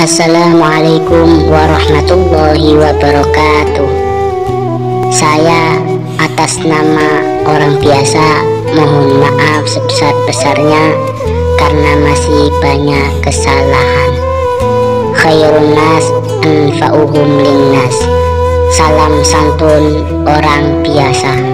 Assalamualaikum warahmatullahi wabarakatuh. Saya atas nama orang biasa mohon maaf sebesar-besarnya karena masih banyak kesalahan. Khairun nas anfa'uhum linnas. Salam santun orang biasa.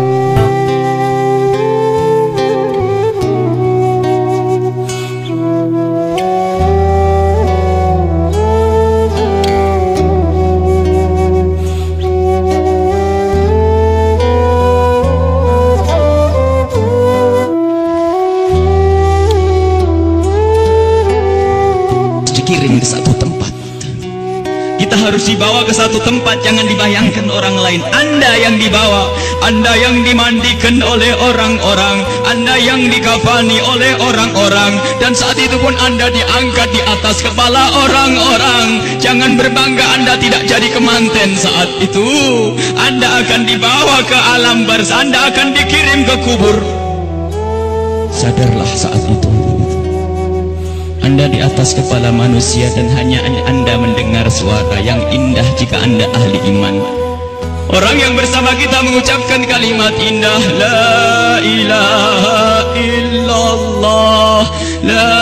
Dikirim ke satu tempat, kita harus dibawa ke satu tempat. Jangan dibayangkan orang lain. Anda yang dibawa, Anda yang dimandikan oleh orang-orang, Anda yang dikafani oleh orang-orang, dan saat itu pun Anda diangkat di atas kepala orang-orang. Jangan berbangga Anda tidak jadi kemanten. Saat itu Anda akan dibawa ke alam barzah, Anda akan dikirim ke kubur. Sadarlah saat itu Anda di atas kepala manusia dan hanya Anda mendengar suara yang indah jika Anda ahli iman. Orang yang bersama kita mengucapkan kalimat indah, La ilaha illallah, La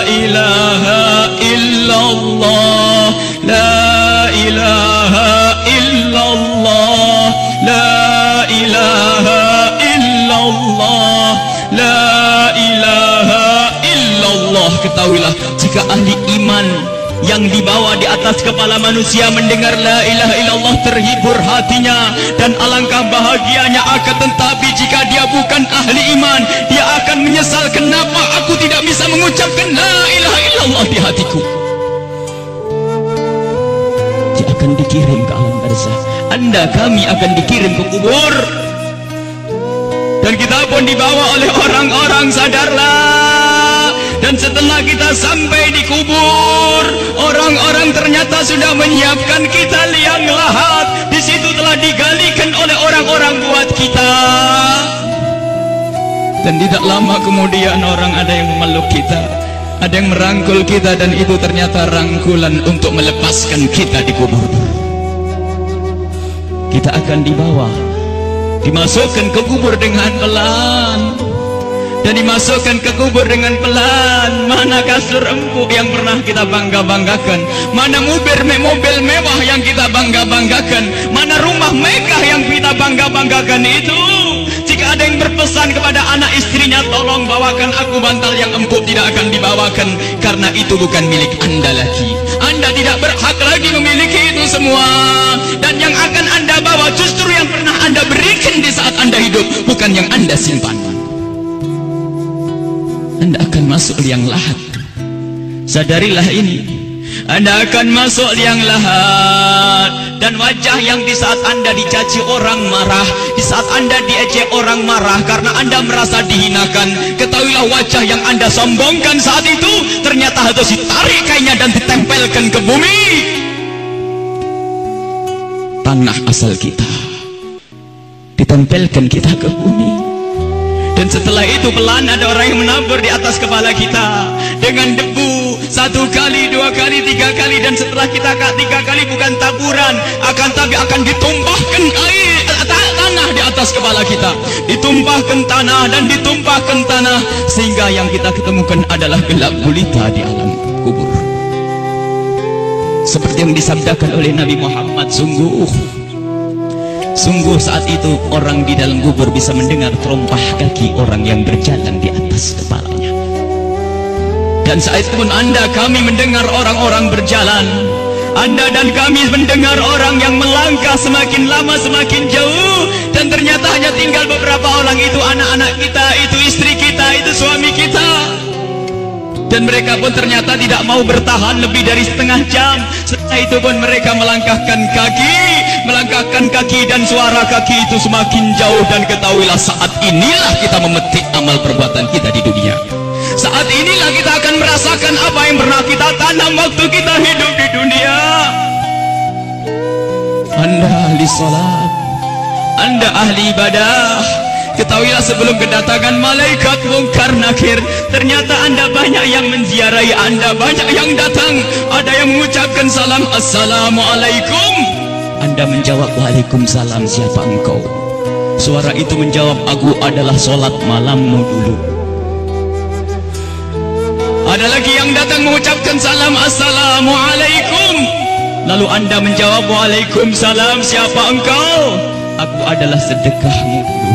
ilaha illallah, La ilaha illallah, La ilaha illallah, La ilaha illallah. Ketahuilah, jika ahli iman yang dibawa di atas kepala manusia mendengar la ilaha illallah, terhibur hatinya dan alangkah bahagianya. Akan tetapi jika dia bukan ahli iman, dia akan menyesal, kenapa aku tidak bisa mengucapkan la ilaha illallah di hatiku. Dia akan dikirim ke alam barzah, Anda kami akan dikirim ke kubur, dan kita pun dibawa oleh orang-orang. Sadarlah. Dan setelah kita sampai di kubur, orang-orang ternyata sudah menyiapkan kita liang lahat. Di situ telah digalikan oleh orang-orang buat kita. Dan tidak lama kemudian orang ada yang memeluk kita, ada yang merangkul kita, dan itu ternyata rangkulan untuk melepaskan kita di kubur. Kita akan dibawa, dimasukkan ke kubur dengan pelan, dan dimasukkan ke kubur dengan pelan. Mana kasur empuk yang pernah kita bangga-banggakan? Mana mobil mewah yang kita bangga-banggakan? Mana rumah megah yang kita bangga-banggakan itu? Jika ada yang berpesan kepada anak istrinya, tolong bawakan aku bantal yang empuk, tidak akan dibawakan, karena itu bukan milik Anda lagi. Anda tidak berhak lagi memiliki itu semua. Dan yang akan Anda bawa justru yang pernah Anda berikan di saat Anda hidup, bukan yang Anda simpan. Anda akan masuk liang lahat. Sadarilah ini. Anda akan masuk liang lahat. Dan wajah yang di saat Anda dicaci orang marah, di saat Anda diejek orang marah karena Anda merasa dihinakan, ketahuilah wajah yang Anda sombongkan saat itu ternyata harus ditarik kainnya dan ditempelkan ke bumi, tanah asal kita. Ditempelkan kita ke bumi. Dan setelah itu pelan ada orang yang menabur di atas kepala kita dengan debu, 1 kali, 2 kali, 3 kali, dan setelah kita 3 kali bukan taburan, tapi akan ditumpahkan air tanah di atas kepala kita, ditumpahkan tanah dan ditumpahkan tanah, sehingga yang kita ketemukan adalah gelap gulita di alam kubur. Seperti yang disabdakan oleh Nabi Muhammad, sungguh saat itu orang di dalam kubur bisa mendengar terompah kaki orang yang berjalan di atas kepalanya. Dan saat itu pun Anda kami mendengar orang-orang berjalan. Anda dan kami mendengar orang yang melangkah semakin lama semakin jauh. Dan ternyata hanya tinggal beberapa orang. Itu anak-anak kita, itu istri kita, itu suami kita. Dan mereka pun ternyata tidak mau bertahan lebih dari setengah jam. Setelah itu pun mereka melangkahkan kaki, dan suara kaki itu semakin jauh. Dan ketahuilah saat inilah kita memetik amal perbuatan kita di dunia. Saat inilah kita akan merasakan apa yang pernah kita tanam waktu kita hidup di dunia. Anda ahli salat, Anda ahli ibadah, Ketahuilah sebelum kedatangan malaikat mungkar nakir, ternyata Anda banyak yang menziarahi Anda, banyak yang datang. Ada yang mengucapkan salam, Assalamualaikum. Anda menjawab, Waalaikumsalam, siapa engkau? Suara itu menjawab, aku adalah sholat malammu dulu. Ada lagi yang datang mengucapkan salam, Assalamualaikum. Lalu Anda menjawab, Waalaikumsalam, siapa engkau? Aku adalah sedekahmu dulu.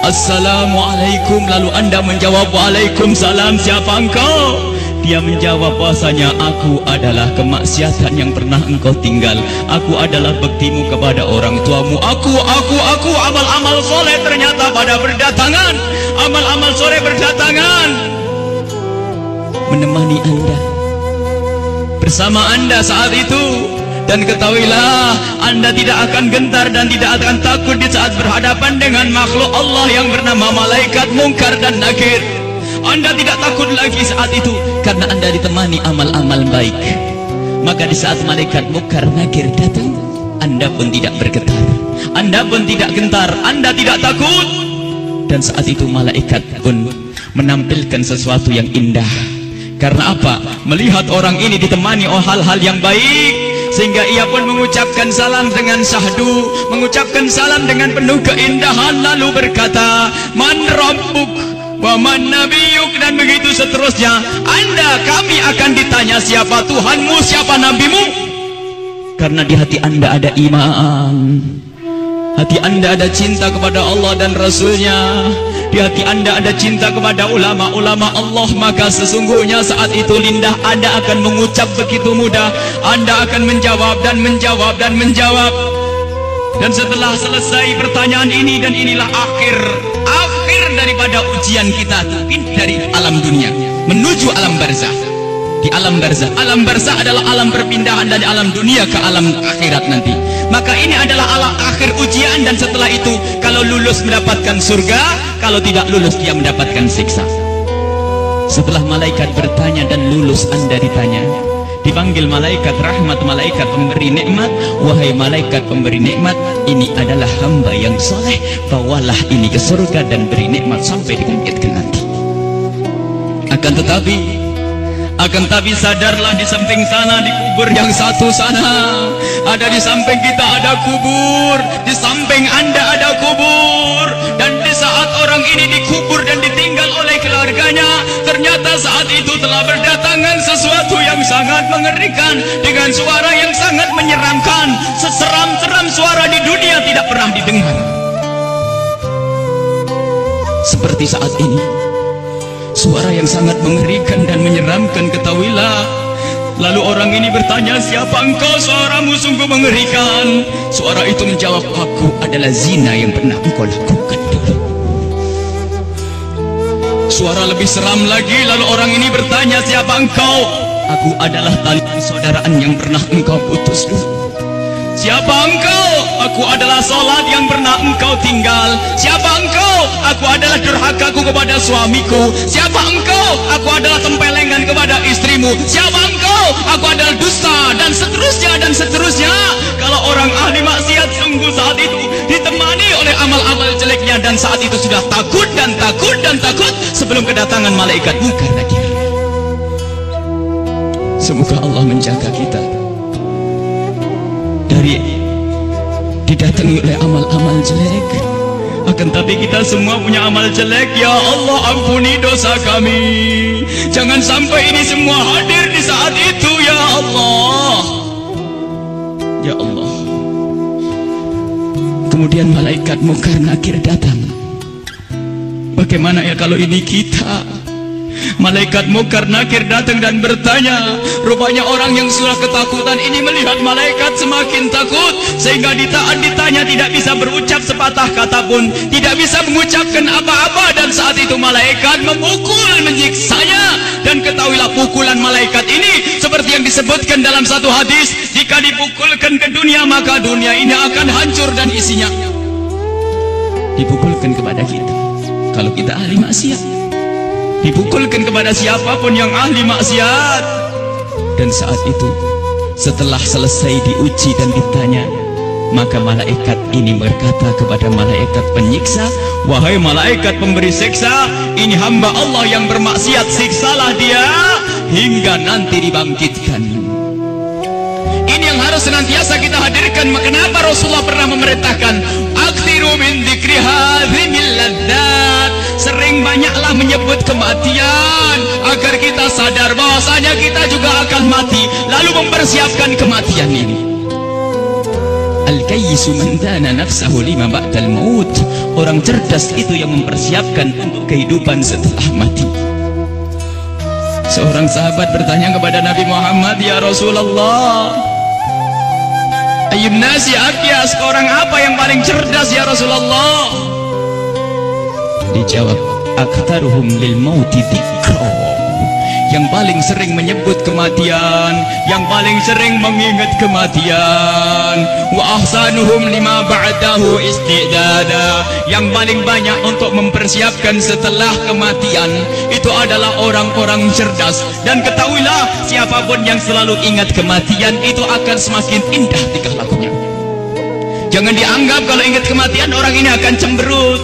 Assalamualaikum. Lalu Anda menjawab, Waalaikumsalam, siapa engkau? Dia menjawab bahasanya, aku adalah kemaksiatan yang pernah engkau tinggal. Aku adalah baktimu kepada orang tuamu. Aku, amal-amal soleh ternyata pada berdatangan. Amal-amal soleh berdatangan menemani Anda, bersama Anda saat itu. Dan ketahuilah, Anda tidak akan gentar dan tidak akan takut di saat berhadapan dengan makhluk Allah yang bernama malaikat mungkar dan nakir. Anda tidak takut lagi saat itu, karena Anda ditemani amal-amal baik. Maka di saat malaikat mungkar nakir datang, Anda pun tidak bergetar, Anda pun tidak gentar, Anda tidak takut. Dan saat itu malaikat pun menampilkan sesuatu yang indah. Karena apa? Melihat orang ini ditemani oleh hal-hal yang baik, sehingga ia pun mengucapkan salam dengan syahdu, mengucapkan salam dengan penuh keindahan, lalu berkata, Man Rabbuk wa man nabiyuk, dan begitu seterusnya. Kami akan ditanya, siapa Tuhanmu, siapa nabimu? Karena di hati Anda ada iman, hati Anda ada cinta kepada Allah dan Rasulnya, di hati Anda ada cinta kepada ulama-ulama Allah. Maka sesungguhnya saat itu lindah Anda akan mengucap begitu mudah. Anda akan menjawab dan menjawab dan menjawab. Dan setelah selesai pertanyaan ini, dan inilah akhir daripada ujian kita dari alam dunia menuju alam barzah. Di alam barzah adalah alam perpindahan dari alam dunia ke alam akhirat nanti. Maka ini adalah alam akhir ujian, dan setelah itu kalau lulus mendapatkan surga, kalau tidak lulus dia mendapatkan siksa. Setelah malaikat bertanya dan lulus, Anda ditanya, dipanggil malaikat rahmat, malaikat pemberi nikmat. Wahai malaikat pemberi nikmat, ini adalah hamba yang soleh, bawalah ini ke surga dan beri nikmat sampai dibangkitkan nanti. Akan tapi sadarlah, di samping sana, di kubur yang satu sana, ada di samping kita ada kubur, di samping Anda ada kubur. Dan di saat orang ini dikubur dan ditinggal oleh keluarganya, ternyata saat itu telah berdatangan sesuatu yang sangat mengerikan, dengan suara yang sangat menyeramkan. Seseram-seram suara di dunia tidak pernah didengar seperti saat ini. Suara yang sangat mengerikan dan menyeramkan, ketahuilah. Lalu orang ini bertanya, siapa engkau? Suaramu sungguh mengerikan. Suara itu menjawab, aku adalah zina yang pernah engkau lakukan dulu. Suara lebih seram lagi. Lalu orang ini bertanya, siapa engkau? Aku adalah tali persaudaraan yang pernah engkau putus dulu. Siapa engkau? Aku adalah salat yang pernah engkau tinggal. Siapa engkau? Aku adalah durhakaku kepada suamiku. Siapa engkau? Aku adalah tempelengan kepada istrimu. Siapa engkau? Aku adalah dusta, dan seterusnya dan seterusnya. Kalau orang ahli maksiat sungguh saat itu ditemani oleh amal-amal jeleknya, dan saat itu sudah takut dan takut dan takut sebelum kedatangan malaikat mungkar nakir. Semoga Allah menjaga kita dari didatangi oleh amal-amal jelek. Akan tapi kita semua punya amal jelek. Ya Allah, ampuni dosa kami. Jangan sampai ini semua hadir di saat itu, ya Allah. Ya Allah. Kemudian malaikat mungkar nakir datang. Bagaimana ya kalau ini kita? Malaikat mungkar nakir datang dan bertanya. Rupanya orang yang sudah ketakutan ini melihat malaikat semakin takut, sehingga ditanya tidak bisa berucap sepatah kata pun, tidak bisa mengucapkan apa-apa. Dan saat itu malaikat memukul, menyiksanya. Dan ketahuilah, pukulan malaikat ini seperti yang disebutkan dalam satu hadis, jika dipukulkan ke dunia, maka dunia ini akan hancur dan isinya. Dipukulkan kepada kita kalau kita ahli maksiat, dipukulkan kepada siapapun yang ahli maksiat. Dan saat itu setelah selesai diuji dan ditanya, Maka malaikat ini berkata kepada malaikat penyiksa, wahai malaikat pemberi siksa, ini hamba Allah yang bermaksiat, siksalah dia hingga nanti dibangkitkan. Ini yang harus senantiasa kita hadirkan. Kenapa Rasulullah pernah memerintahkan aktsiru min dzikri hadzimil ladzat, sering banyaklah menyebut kematian agar kita sadar bahwasanya kita juga akan mati, lalu mempersiapkan kematian ini. Al-kayyisu man dana nafsahu lima ba'dal maut. Orang cerdas itu yang mempersiapkan untuk kehidupan setelah mati. Seorang sahabat bertanya kepada Nabi Muhammad, ya Rasulullah, ayyun nasi akyas, orang apa yang paling cerdas ya Rasulullah? Dijawab, aktaruhum lil mauti dzikra, yang paling sering menyebut kematian, yang paling sering mengingat kematian. Wa ahsanuhum lima ba'dahu istidada, yang paling banyak untuk mempersiapkan setelah kematian. Itu adalah orang-orang cerdas. Dan ketahuilah, siapapun yang selalu ingat kematian itu akan semakin indah tingkah lakunya. Jangan dianggap kalau ingat kematian orang ini akan cemberut.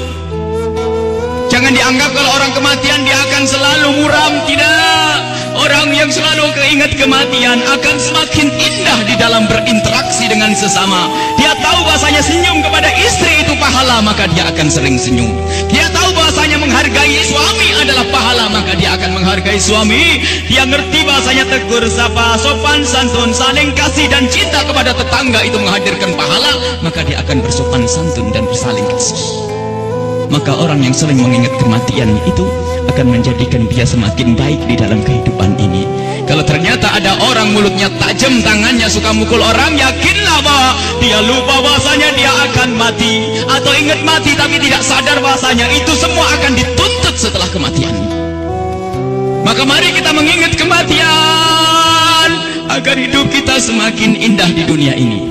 Jangan dianggap kalau orang kematian dia akan selalu muram. Tidak. Orang yang selalu keingat kematian akan semakin indah di dalam berinteraksi dengan sesama. Dia tahu bahasanya senyum kepada istri itu pahala, maka dia akan sering senyum. Dia tahu bahasanya menghargai suami adalah pahala, maka dia akan menghargai suami. Dia ngerti bahasanya tegur sapa, sopan santun, saling kasih dan cinta kepada tetangga itu menghadirkan pahala, maka dia akan bersopan santun dan bersaling kasih. Maka orang yang sering mengingat kematian itu akan menjadikan dia semakin baik di dalam kehidupan ini. Kalau ternyata ada orang mulutnya tajam, tangannya suka mukul orang, yakinlah bahwa dia lupa bahasanya dia akan mati, atau ingat mati tapi tidak sadar bahasanya itu semua akan dituntut setelah kematian. Maka mari kita mengingat kematian agar hidup kita semakin indah di dunia ini.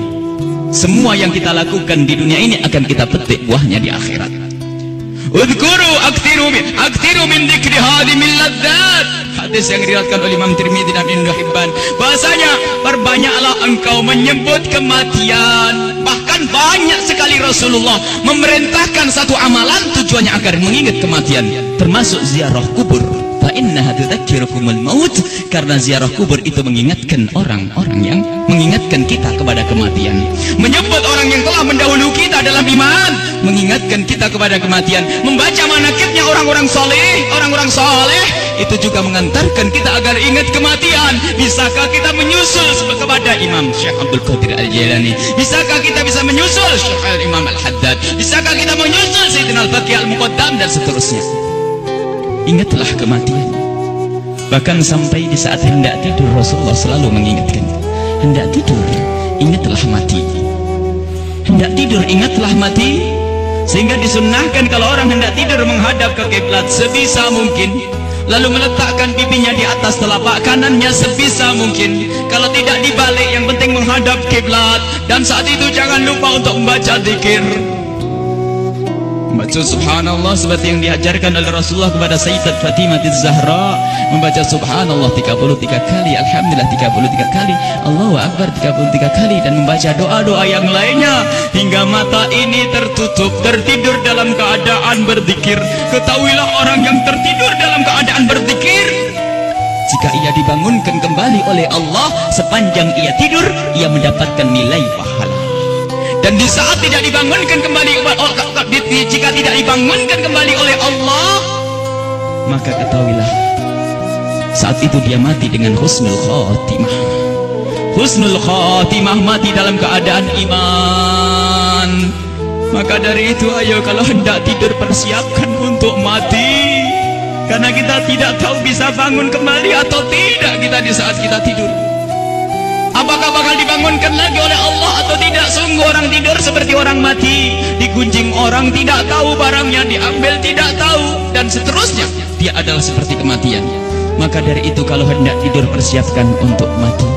Semua yang kita lakukan di dunia ini akan kita petik buahnya di akhirat. Udhkuru aktiru min dzikri hadimil ladzat. Hadis yang diriwayatkan oleh Imam Tirmidzi dan Ibnu Hibban. Bahasanya, perbanyaklah engkau menyebut kematian. Bahkan banyak sekali Rasulullah memerintahkan satu amalan tujuannya agar mengingat kematian, termasuk ziarah kubur. Fa innaha tudzakirukumul maut, karena ziarah kubur itu mengingatkan orang-orang yang mengingatkan kita kepada kematian. Menyebut orang yang telah mendahului kita dalam iman, mengingatkan kita kepada kematian. Membaca manaqibnya orang-orang soleh itu juga mengantarkan kita agar ingat kematian. Bisakah kita menyusul kepada Imam Syekh Abdul Qadir Al-Jailani? Bisakah kita bisa menyusul Syekh Al-Imam Al-Haddad? Bisakah kita menyusul Sayyidina Al-Baqi Al-Muqaddam dan seterusnya? Ingatlah kematian. Bahkan sampai di saat hendak tidur Rasulullah selalu mengingatkan, hendak tidur ingatlah mati, hendak tidur ingatlah mati. Sehingga disunnahkan kalau orang hendak tidur menghadap ke kiblat sebisa mungkin, lalu meletakkan pipinya di atas telapak kanannya sebisa mungkin. Kalau tidak dibalik, yang penting menghadap kiblat. Dan saat itu jangan lupa untuk membaca zikir, membaca subhanallah seperti yang diajarkan oleh Rasulullah kepada Sayyidat Fatimah Az-Zahra, membaca subhanallah 33 kali, alhamdulillah 33 kali, Allahu Akbar 33 kali, dan membaca doa-doa yang lainnya hingga mata ini tertutup, tertidur dalam keadaan berzikir. Ketahuilah orang yang tertidur dalam keadaan berzikir, jika ia dibangunkan kembali oleh Allah sepanjang ia tidur, ia mendapatkan nilai pahala. Dan di saat tidak dibangunkan kembali, jika tidak dibangunkan kembali oleh Allah, maka ketahuilah saat itu dia mati dengan husnul khatimah. Husnul khatimah, mati dalam keadaan iman. Maka dari itu, ayo kalau hendak tidur persiapkan untuk mati, karena kita tidak tahu bisa bangun kembali atau tidak kita di saat kita tidur. Apakah bakal dibangunkan lagi oleh Allah atau tidak? Sungguh orang tidur seperti orang mati. Digunjing orang tidak tahu, barangnya diambil tidak tahu, dan seterusnya. Dia adalah seperti kematian. Maka dari itu kalau hendak tidur persiapkan untuk mati.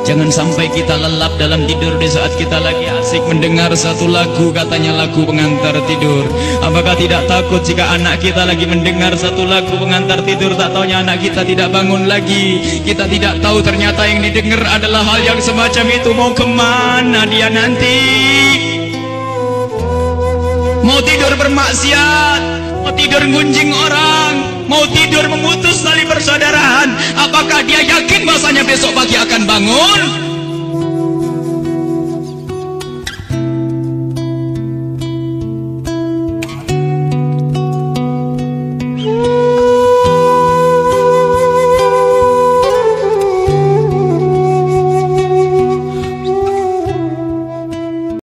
Jangan sampai kita lelap dalam tidur di saat kita lagi asik mendengar satu lagu, katanya lagu pengantar tidur. Apakah tidak takut jika anak kita lagi mendengar satu lagu pengantar tidur, tak taunya anak kita tidak bangun lagi? Kita tidak tahu ternyata yang didengar adalah hal yang semacam itu. Mau kemana dia nanti? mau tidur bermaksiat, mau tidur ngunjing orang, mau tidur memutus tali persaudaraan. Apakah dia yakin bahasanya besok pagi akan bangun?